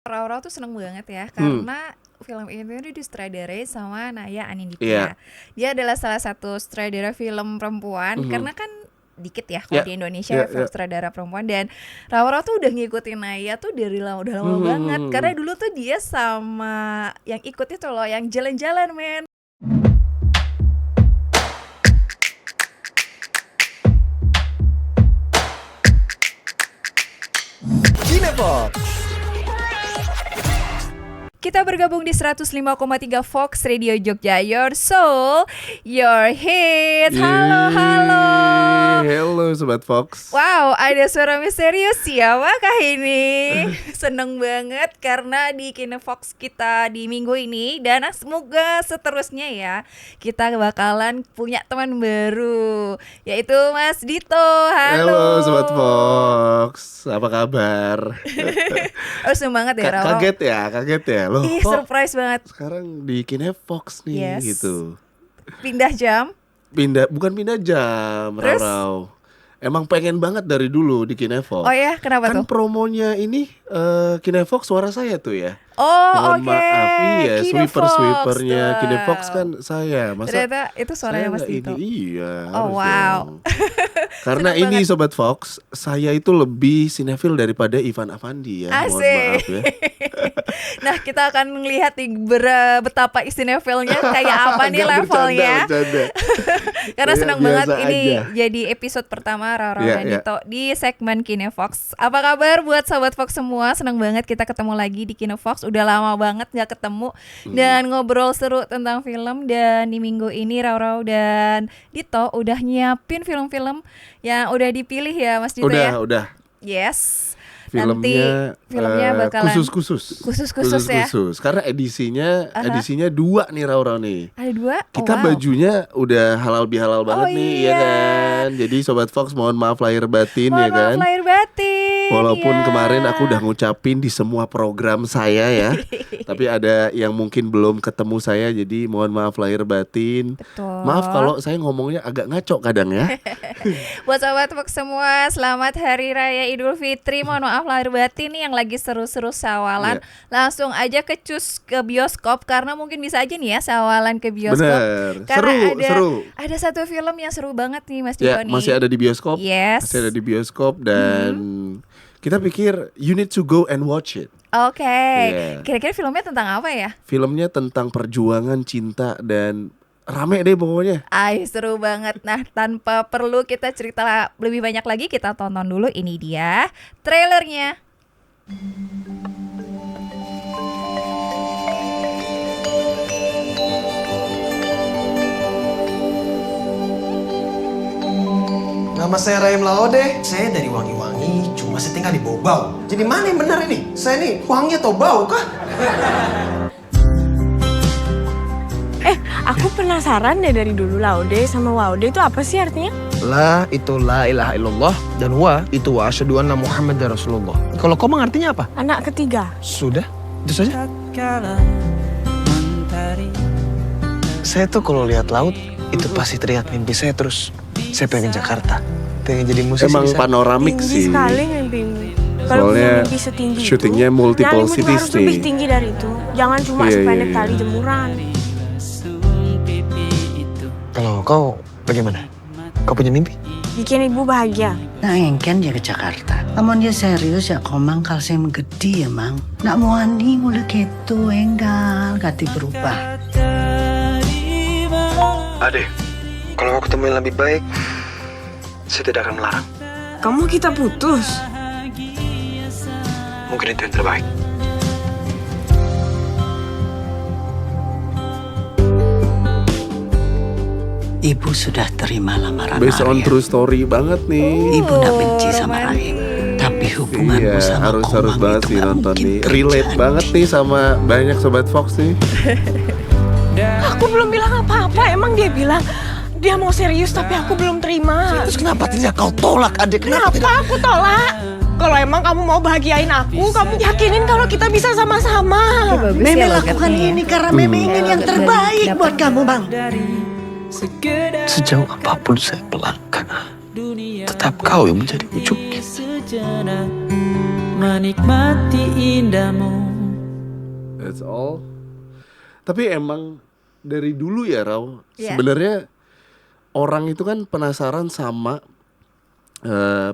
Raw tuh seneng banget ya Hmm. karena film ini tuh disutradarai sama Naya Iya. Anindita. Dia adalah salah satu sutradara film perempuan Mhm. karena kan dikit ya kalau Ya. di Indonesia Ya, ya ya. sutradara perempuan, dan Raw tuh udah ngikutin Naya tuh dari lama, udah lama banget. Karena Mhm. dulu tuh dia sama yang ikut itu loh, yang jalan-jalan men. Cinepox. Kita bergabung di 105,3 Fox Radio Jogja, your soul, your hits. Halo, halo. Halo Sobat Fox. Wow, ada suara misterius. Siapakah ini? Seneng banget karena di Kinefox kita di minggu ini, dan semoga seterusnya ya, kita bakalan punya teman baru, yaitu Mas Dito. Halo. Sobat Fox. Apa kabar? Oh, seneng banget ya, Rawa. Kaget ya. Loh, Ih, kok surprise banget. sekarang di Kinefox nih Yes. gitu. Pindah jam. Bukan pindah jam, Terus? Rau. Emang pengen banit dari dulu di Kinefox. Oh ya, kenapa Kan tuh? promonya ini Kinefox suara saya tuh ya. Oh, Mohon oke. maaf, iya, Kinefox sweeper-sweepernya tuh. Kinefox kan saya. Masa Ternyata itu suaranya saya Mas nggak Dito. ini? Iya, Oh, harus wow. dong. Karena Seneng ini banget. Sobat Fox, saya itu lebih sinetfil daripada Ivan Afandi ya. Mohon maaf Asik. ya. Nah, kita akan melihat nih betapa istinefilnya kayak apa nih Nggak, levelnya. bercanda. Karena Saya senang banget biasa ini aja. jadi episode pertama Roro Iya, dan iya. Dito di segmen Kinefox. Apa kabar buat Sobat Fox semua? Senang banget kita ketemu lagi di Kinefox. Udah lama banget gak ketemu dan ngobrol seru tentang film. Dan di minggu ini Roro dan Dito udah nyiapin film-film yang udah dipilih ya Mas Dito ya. Udah. Yes. Filmnya, filmnya bakalan khusus-khusus ya. Karena edisinya 2 nih Raura nih. Ada 2. Kita bajunya udah halal bihalal banget Oh, nih iya. ya kan. Jadi Sobat Fox mohon maaf lahir batin Mohon ya kan. maaf lahir batin. Walaupun ya. kemarin aku udah ngucapin di semua program saya ya. Tapi ada yang mungkin belum ketemu saya, jadi mohon maaf lahir batin. Betul. Maaf kalau saya ngomongnya agak ngaco kadang ya. Buat Sobat Fox semua, selamat Hari Raya Idul Fitri. Mohon maaf lahir batin nih yang lagi seru-seru sawalan. Langsung aja ke bioskop karena mungkin bisa aja nih ya sawalan ke bioskop. Bener. Karena Seru. ada satu film yang seru banget nih Mas Dito Ya, nih. masih ada di bioskop. Yes. Masih ada di bioskop dan kita pikir you need to go and watch it. Oke. Iya. Kira-kira filmnya tentang apa ya? Filmnya tentang perjuangan cinta dan rame deh pokoknya. Ay, seru banget. Nah, tanpa perlu kita cerita lebih banyak lagi, kita tonton dulu. Ini dia trailernya. Nama saya Rahim Laode. Saya dari Wangi-Wangi, cuma saya tinggal di Bau-Bau. Jadi mana yang benar ini? Saya ini wangi atau bau kah? Aku penasaran deh dari dulu Laude sama Waude itu apa sih artinya? La itu la ilaha illallah dan wa itu wa asyhadu anna Muhammad Rasulullah. Kalau kau artinya apa? Anak ketiga. Sudah, itu saja. Saya tuh kalau lihat laut itu pasti teriak mimpi saya terus. Saya pengen Jakarta, pengen jadi musisi. Emang bisa. panoramik Tinggi sih. sekali mimpimu. Kalau Soalnya punya mimpi setinggi syutingnya itu, multiple nyalimu juga cities harus lebih nih. tinggi dari itu. Jangan cuma Iya, sependek iya, tali iya. jemuran. Kalau kau bagaimana? Kau punya mimpi? Bikin ibu bahagia. Nak engken ya ke Jakarta. Namun dia serius ya komang kalsium gede ya mang. Nak mau ani mulai gitu enggal kati berubah. Ade, kalau kau ketemu yang lebih baik, saya tidak akan melarang. Kamu kita putus. Mungkin itu yang terbaik. Ibu sudah terima lamaran Based on Arya. true story banget nih. Ibu nak benci sama Rahim. Tapi hubunganmu Iya, sama harus Komang banget itu sih nggak nonton mungkin nih. Relate terjadi. banget nih sama banyak Sobat Fox nih. Aku belum bilang apa-apa. Emang dia bilang dia mau serius tapi aku belum terima. Terus kenapa tidak kau tolak, Ade? Kenapa tidak? Kenapa aku tolak? Kalau emang kamu mau bahagiain aku, kamu yakinin kalau kita bisa sama-sama. Meme lakukan ini karena Meme ingin yang terbaik buat kamu bang. Sejauh apapun saya melangkah, tetap kau yang menjadi ujungnya. Menikmati indahmu that's all. Tapi emang dari dulu ya Raw, Iya. sebenarnya orang itu kan penasaran sama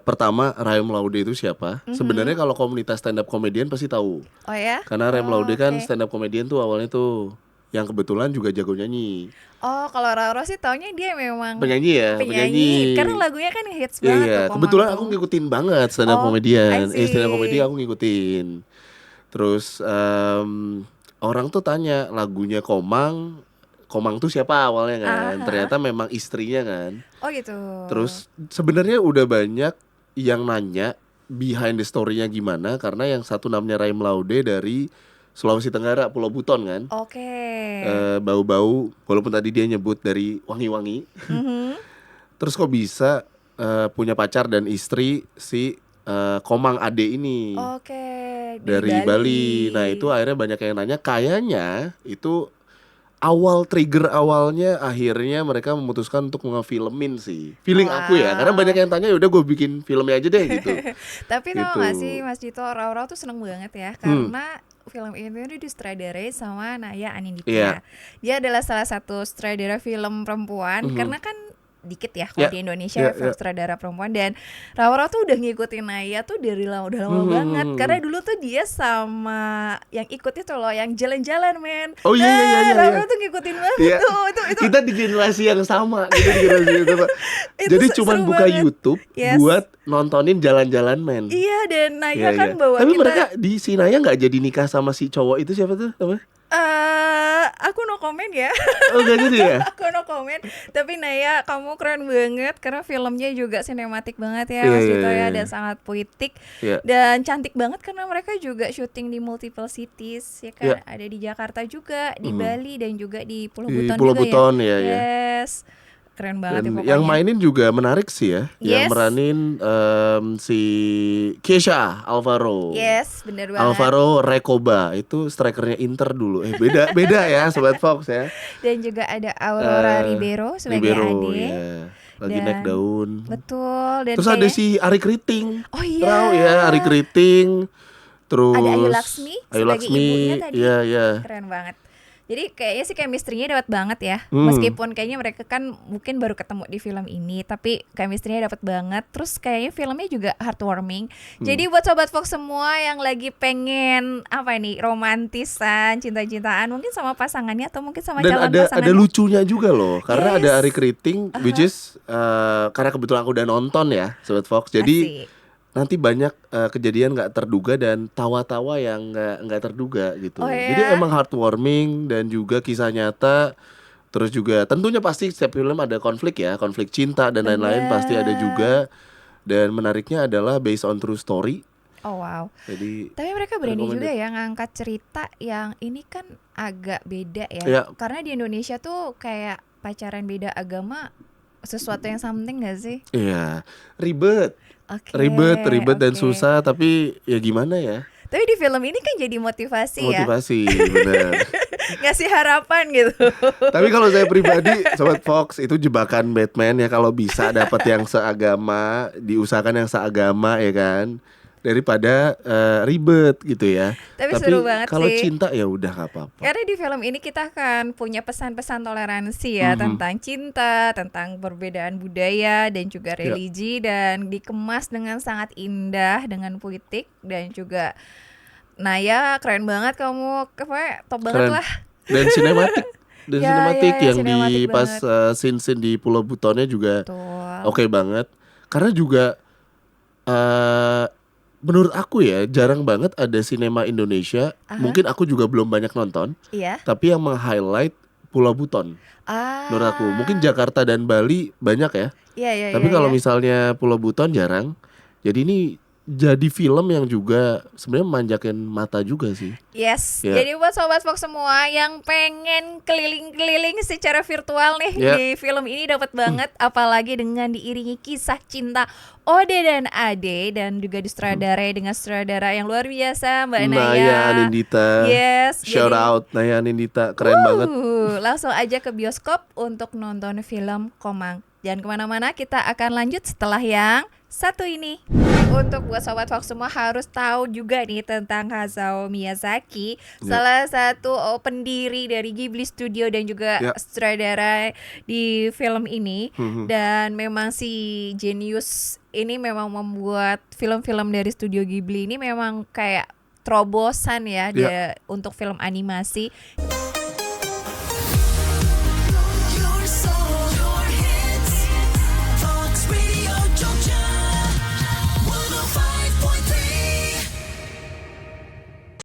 pertama Rayam Laude itu siapa. Sebenarnya kalau komunitas stand up comedian pasti tahu. Oh ya? Karena Rayam Laude kan oke. stand up comedian tuh awalnya tuh yang kebetulan juga jago nyanyi. Oh, kalau Roro sih taunya dia memang Penyanyi ya, penyanyi. Karena lagunya kan hits Iya, banget iya. tuh, Komang Kebetulan tuh. aku ngikutin banget stand up Oh, comedian. I see. Stand up comedy aku ngikutin. Terus orang tuh tanya lagunya Komang tuh siapa awalnya kan? Ternyata memang istrinya kan. Oh gitu. Terus sebenarnya udah banyak yang nanya behind the story-nya gimana, karena yang satu namanya Rayam Laude dari Sulawesi Tenggara, Pulau Buton kan. Oke. Bau-bau, walaupun tadi dia nyebut dari wangi-wangi. Mhm. Terus kok bisa punya pacar dan istri si Komang Ade ini Oke. dari Bali. Nah itu akhirnya banyak yang nanya, kayaknya itu trigger awalnya akhirnya mereka memutuskan untuk ngefilmin sih. Feeling aku ya, karena banyak yang tanya, udah gue bikin filmnya aja deh gitu. Tapi tau Gitu. gak sih Mas Dito, Roro tuh seneng banget ya karena film ini tuh disutradarai sama Naya Anindita. Iya. Dia adalah salah satu sutradara film perempuan karena kan dikit ya kalau Ya, di Indonesia ya, film ya. sutradara perempuan, dan Roro tuh udah ngikutin Naya tuh dari udah lama banget karena dulu tuh dia sama yang ikut itu loh yang jalan-jalan men. Oh, iya, iya, iya, Roro iya. tuh ngikutin banget Iya. tuh itu Kita di generasi yang sama gitu, di generasi itu, Pak. Itu Jadi seru cuman buka banget. YouTube Yes. buat nontonin jalan-jalan men. Iya, dan Naya Iya, kan iya. bawa Tapi kita. mereka di si Naya nggak jadi nikah sama si cowok itu, siapa tuh namanya? Aku no comment ya. Oh gak gitu ya? Aku no comment. Tapi Naya, kamu keren banget karena filmnya juga sinematik banget ya, Iya, Mas iya, Dito iya. ya, dan sangat puitik Iya. dan cantik banget karena mereka juga syuting di multiple cities ya kan. Iya. Ada di Jakarta juga, di Bali, dan juga di Pulau Di Buton Pulau juga Buton, ya. ya, ya. Yes. Keren banget ya Dan pokoknya. yang mainin juga menarik sih ya. Yes. Yang meranin si Kesha Alvaro. Yes, bener banget. Alvaro Recoba itu strikernya Inter dulu. Beda ya Sobat Fox ya. Dan juga ada Aurora Ribeiro sebagai Ade. ya. Lagi Dan- naik daun. Betul. Dan Terus ada kayak- si Ari Kriting. Oh iya. Rau ya, Ari Kriting. Terus Ada Ayu Laksmi sebagai ibunya tadi. Iya, iya. Keren banget. Jadi kayaknya sih chemistry-nya dapat banget ya. Hmm. Meskipun kayaknya mereka kan mungkin baru ketemu di film ini, tapi chemistry-nya dapat banget. Terus kayaknya filmnya juga heartwarming. Jadi buat Sobat Fox semua yang lagi pengen apa nih, romantisan, cinta-cintaan mungkin sama pasangannya atau mungkin sama Dan calon ada pasangannya. lucunya juga loh, karena Yes. ada Ari Kriting, which is karena kebetulan aku udah nonton ya, Sobat Fox. Jadi Asik. nanti banyak kejadian nggak terduga dan tawa-tawa yang nggak terduga gitu. Oh, ya? Jadi emang heartwarming dan juga kisah nyata. Terus juga tentunya pasti setiap film ada konflik ya, konflik cinta dan lain-lain pasti ada juga. Dan menariknya adalah based on true story. Oh wow. Jadi Tapi mereka berani recommended. juga ya ngangkat cerita yang ini kan agak beda ya. Iya. Karena di Indonesia tuh kayak pacaran beda agama sesuatu yang something gak sih? iya ribet, Oke. ribet dan oke. susah. Tapi ya gimana ya? Tapi di film ini kan jadi motivasi, Motivasi, bener. ngasih harapan gitu. Tapi kalau saya pribadi, Sobat Fox, itu jebakan Batman ya. Kalau bisa dapat yang seagama, diusahakan yang seagama ya kan, daripada ribet gitu ya. Tapi seru banget kalau sih. cinta ya udah gak apa-apa. Karena di film ini kita akan punya pesan-pesan toleransi ya, tentang cinta, tentang perbedaan budaya dan juga religi, dan dikemas dengan sangat indah dengan puitik, dan juga Naya keren banget kamu, apa top banget Keren. lah. Dan sinematik. Dan Ya, sinematik ya, yang di sinematik pas banget. scene-scene di Pulau Butonnya juga Betul. oke banget. Karena juga menurut aku ya jarang banget ada sinema Indonesia. Mungkin aku juga belum banyak nonton, Iya. tapi yang meng-highlight Pulau Buton. Menurut aku, mungkin Jakarta dan Bali banyak ya. Iya, iya, Tapi iya, kalau iya. misalnya Pulau Buton jarang. Jadi ini jadi film yang juga sebenarnya memanjakan mata juga sih. Yes, Ya. jadi buat Sobat Fox semua yang pengen keliling-keliling secara virtual nih Ya. di film ini dapat banget, apalagi dengan diiringi kisah cinta Ode dan Ade, dan juga disutradarai dengan sutradara yang luar biasa Mbak Naya. Naya Anindita. Yes, Shout jadi- out Naya Anindita, keren banget. Langsung aja ke bioskop untuk nonton film Komang. Jangan kemana-mana, kita akan lanjut setelah yang satu ini. Untuk buat Sobat Fox semua harus tahu juga nih tentang Hayao Miyazaki, salah satu pendiri dari Ghibli Studio dan juga sutradara di film ini. Dan memang si Genius ini memang membuat film-film dari studio Ghibli ini memang kayak terobosan ya dia untuk film animasi.